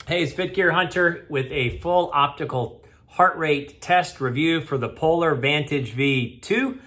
Hey, it's FitGear Hunter with a full optical heart rate test review for the Polar Vantage V2.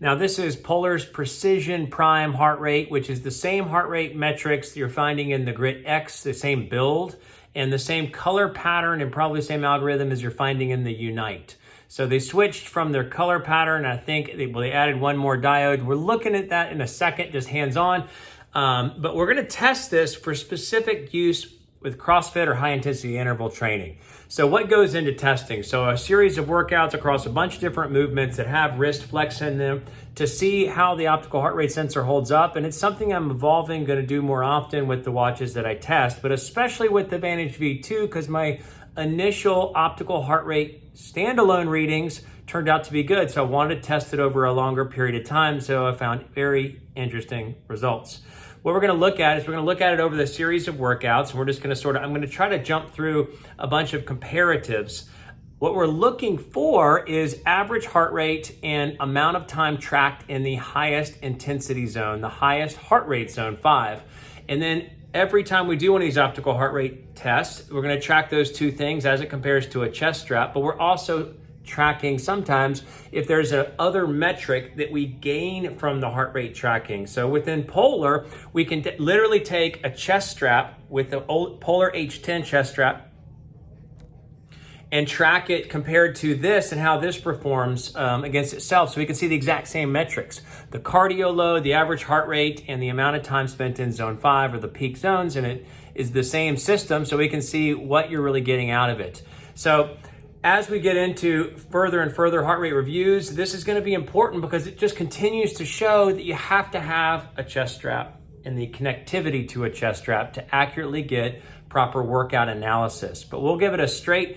Now, this is Polar's Precision Prime heart rate, which is the same heart rate metrics you're finding in the Grit X, the same build, and the same color pattern and probably the same algorithm as you're finding in the Unite. So they switched from their color pattern. I think they added one more diode. We're looking at that in a second, just hands-on. But we're gonna test this for specific use with CrossFit or high intensity interval training. So what goes into testing? So a series of workouts across a bunch of different movements that have wrist flex in them to see how the optical heart rate sensor holds up. And it's something I'm evolving, gonna do more often with the watches that I test, but especially with the Vantage V2, because my initial optical heart rate standalone readings turned out to be good. So I wanted to test it over a longer period of time. So I found very interesting results. What we're gonna look at is we're gonna look at it over the series of workouts, and we're just gonna I'm gonna try to jump through a bunch of comparatives. What we're looking for is average heart rate and amount of time tracked in the highest intensity zone, the highest heart rate zone 5. And then every time we do one of these optical heart rate tests, we're gonna track those two things as it compares to a chest strap, but we're also tracking sometimes if there's a other metric that we gain from the heart rate tracking. So within Polar, we can literally take a chest strap with the Polar H10 chest strap and track it compared to this and how this performs against itself. So we can see the exact same metrics. The cardio load, the average heart rate, and the amount of time spent in zone 5 or the peak zones, and it is the same system, so we can see what you're really getting out of it. So as we get into further and further heart rate reviews, this is gonna be important because it just continues to show that you have to have a chest strap and the connectivity to a chest strap to accurately get proper workout analysis. But we'll give it a straight,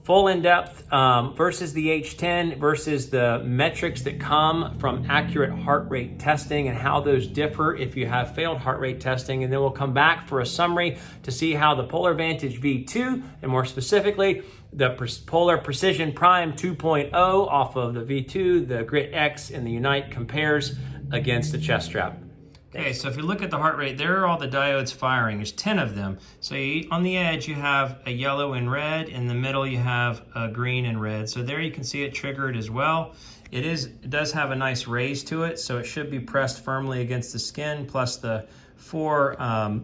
full in-depth versus the H10 versus the metrics that come from accurate heart rate testing and how those differ if you have failed heart rate testing. And then we'll come back for a summary to see how the Polar Vantage V2, and more specifically, the Polar Precision Prime 2.0 off of the V2, the Grit X, and the Unite compares against the chest strap. Okay, so if you look at the heart rate, there are all the diodes firing. There's 10 of them. So on the edge, you have a yellow and red. In the middle, you have a green and red. So there you can see it triggered as well. It does have a nice raise to it, so it should be pressed firmly against the skin, plus the 4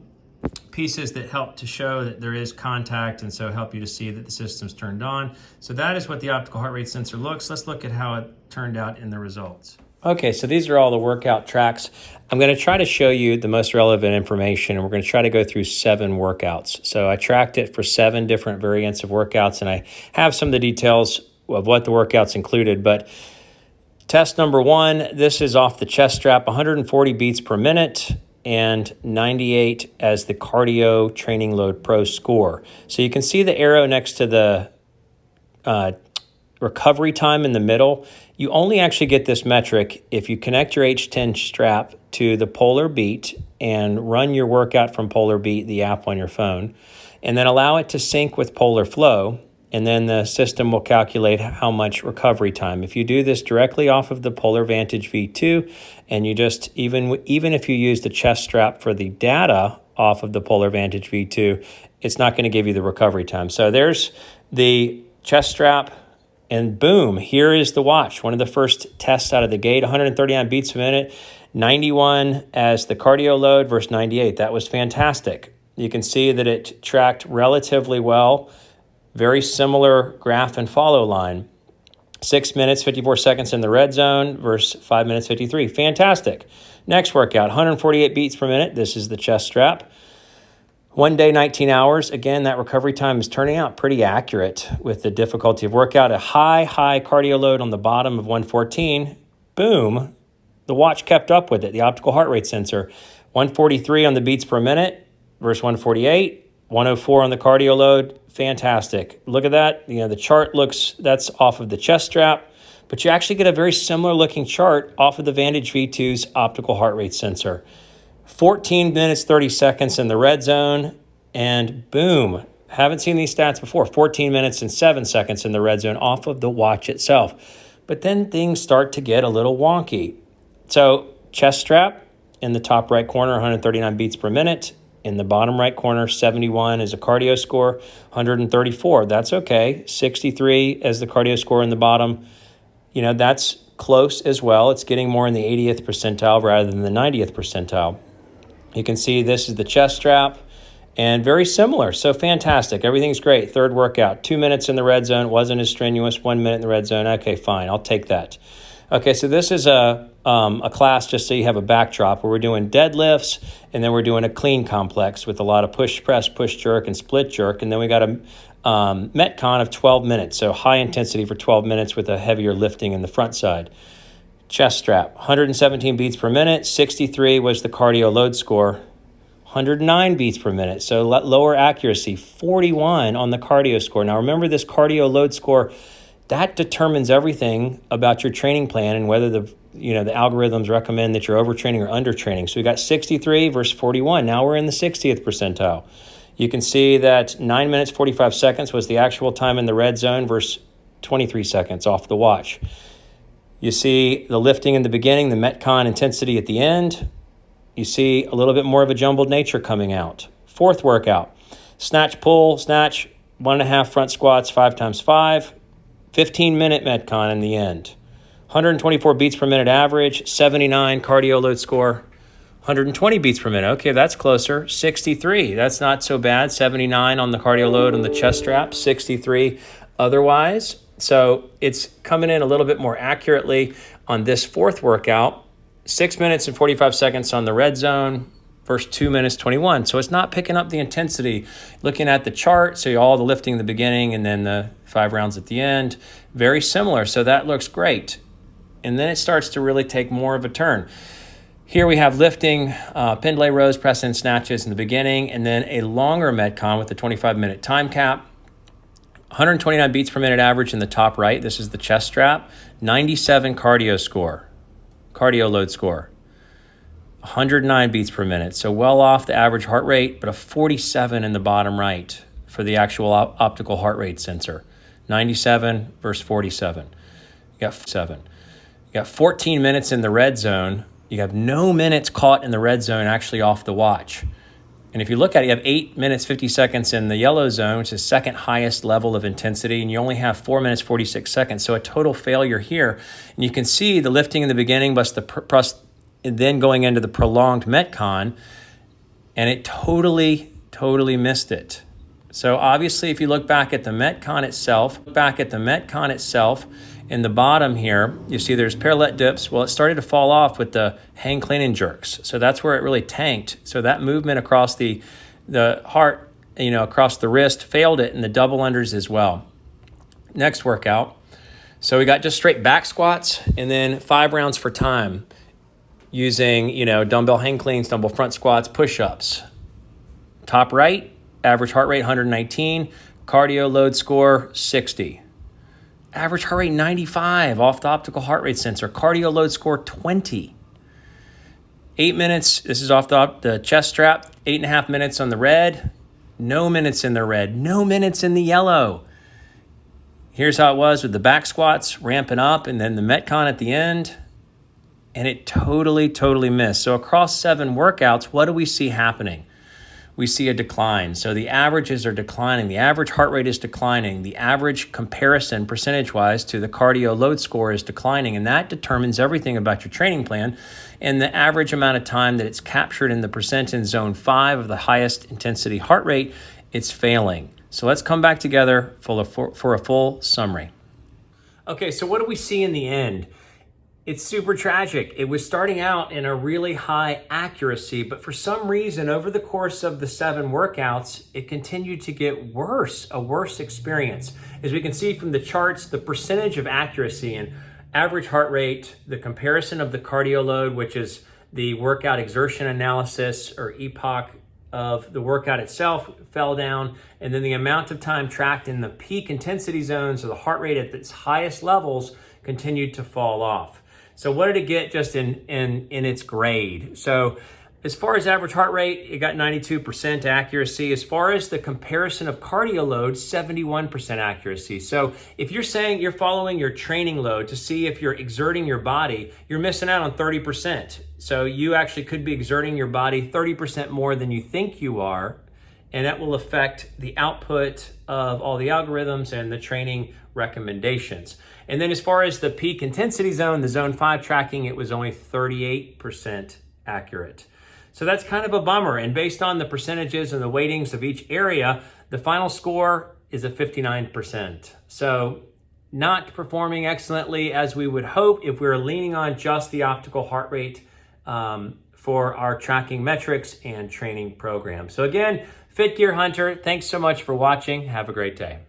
pieces that help to show that there is contact, and so help you to see that the system's turned on. So that is what the optical heart rate sensor looks. Let's look at how it turned out in the results. Okay, so these are all the workout tracks. I'm gonna try to show you the most relevant information, and we're gonna try to go through 7 workouts. So I tracked it for 7 different variants of workouts, and I have some of the details of what the workouts included. But test number 1, this is off the chest strap, 140 beats per minute, and 98 as the Cardio Training Load Pro score. So you can see the arrow next to the recovery time in the middle. You only actually get this metric if you connect your H10 strap to the Polar Beat and run your workout from Polar Beat, the app on your phone, and then allow it to sync with Polar Flow, and then the system will calculate how much recovery time. If you do this directly off of the Polar Vantage V2, and you just, even if you use the chest strap for the data off of the Polar Vantage V2, it's not gonna give you the recovery time. So there's the chest strap, and boom, here is the watch. One of the first tests out of the gate, 139 beats a minute, 91 as the cardio load versus 98. That was fantastic. You can see that it tracked relatively well. Very similar graph and follow line. 6 minutes, 54 seconds in the red zone versus 5 minutes, 53. Fantastic. Next workout, 148 beats per minute. This is the chest strap. 1 day, 19 hours. Again, that recovery time is turning out pretty accurate with the difficulty of workout. A high cardio load on the bottom of 114. Boom. The watch kept up with it, the optical heart rate sensor. 143 on the beats per minute versus 148. 104 on the cardio load. Fantastic. Look at that. You know, the chart looks, that's off of the chest strap, but you actually get a very similar looking chart off of the Vantage V2's optical heart rate sensor. 14 minutes, 30 seconds in the red zone, and boom, haven't seen these stats before. 14 minutes and 7 seconds in the red zone off of the watch itself. But then things start to get a little wonky. So chest strap in the top right corner, 139 beats per minute, In the bottom right corner, 71 is a cardio score, 134. That's okay. 63 as the cardio score in the bottom. You know, that's close as well. It's getting more in the 80th percentile rather than the 90th percentile. You can see this is the chest strap and very similar. So fantastic. Everything's great. Third workout, 2 minutes in the red zone. Wasn't as strenuous. 1 minute in the red zone. Okay, fine. I'll take that. Okay, so this is a class just so you have a backdrop where we're doing deadlifts and then we're doing a clean complex with a lot of push press, push jerk, and split jerk. And then we got a Metcon of 12 minutes. So high intensity for 12 minutes with a heavier lifting in the front side. Chest strap, 117 beats per minute. 63 was the cardio load score. 109 beats per minute. So lower accuracy, 41 on the cardio score. Now remember this cardio load score, that determines everything about your training plan and whether the algorithms recommend that you're overtraining or undertraining. So we got 63 versus 41. Now we're in the 60th percentile. You can see that 9 minutes, 45 seconds was the actual time in the red zone versus 23 seconds off the watch. You see the lifting in the beginning, the Metcon intensity at the end. You see a little bit more of a jumbled nature coming out. Fourth workout, snatch, pull, snatch, 1.5 front squats, 5 times 5. 15-minute Metcon in the end. 124 beats per minute average, 79 cardio load score, 120 beats per minute. Okay, that's closer. 63, that's not so bad. 79 on the cardio load on the chest strap, 63 otherwise. So it's coming in a little bit more accurately on this fourth workout. 6 minutes and 45 seconds on the red zone versus 2 minutes 21. So it's not picking up the intensity. Looking at the chart, so all the lifting in the beginning and then the 5 rounds at the end, very similar. So that looks great. And then it starts to really take more of a turn. Here we have lifting, pin delay rows, press and snatches in the beginning, and then a longer Metcon with the 25-minute time cap. 129 beats per minute average in the top right. This is the chest strap. 97 cardio load score. 109 beats per minute, so well off the average heart rate, but a 47 in the bottom right for the actual optical heart rate sensor. 97 versus 47. You got 14 minutes in the red zone. You have no minutes caught in the red zone actually off the watch. And if you look at it, you have 8 minutes, 50 seconds in the yellow zone, which is the second highest level of intensity, and you only have 4 minutes, 46 seconds. So a total failure here. And you can see the lifting in the beginning, plus then going into the prolonged Metcon, and it totally missed it. So obviously, if you look back at the Metcon itself, in the bottom here, you see there's parallel dips. Well, it started to fall off with the hang clean and jerks. So that's where it really tanked. So that movement across the heart, across the wrist failed it, and the double unders as well. Next workout. So we got just straight back squats and then 5 rounds for time using, dumbbell hang cleans, dumbbell front squats, push-ups. Top right, average heart rate 119, cardio load score 60. Average heart rate 95 off the optical heart rate sensor, cardio load score 20. 8 minutes, this is off the chest strap, 8.5 minutes on the red, no minutes in the red, no minutes in the yellow. Here's how it was with the back squats, ramping up, and then the Metcon at the end. And it totally missed. So across 7 workouts, what do we see happening? We see a decline. So the averages are declining. The average heart rate is declining. The average comparison percentage-wise to the cardio load score is declining. And that determines everything about your training plan. And the average amount of time that it's captured in the percent in zone 5 of the highest intensity heart rate, it's failing. So let's come back together for a full summary. Okay, so what do we see in the end? It's super tragic. It was starting out in a really high accuracy, but for some reason, over the course of the 7 workouts, it continued to get worse, a worse experience. As we can see from the charts, the percentage of accuracy and average heart rate, the comparison of the cardio load, which is the workout exertion analysis or epoch of the workout itself, fell down, and then the amount of time tracked in the peak intensity zones or the heart rate at its highest levels continued to fall off. So what did it get just in its grade? So As far as average heart rate, it got 92% accuracy. As far as the comparison of cardio load, 71% accuracy. So if you're saying you're following your training load to see if you're exerting your body, you're missing out on 30%. So you actually could be exerting your body 30% more than you think you are, and that will affect the output of all the algorithms and the training recommendations. And then as far as the peak intensity zone, the zone 5 tracking, it was only 38% accurate. So that's kind of a bummer. And based on the percentages and the weightings of each area, the final score is a 59%. So not performing excellently as we would hope if we were leaning on just the optical heart rate for our tracking metrics and training program. So again, Fit Gear Hunter, thanks so much for watching. Have a great day.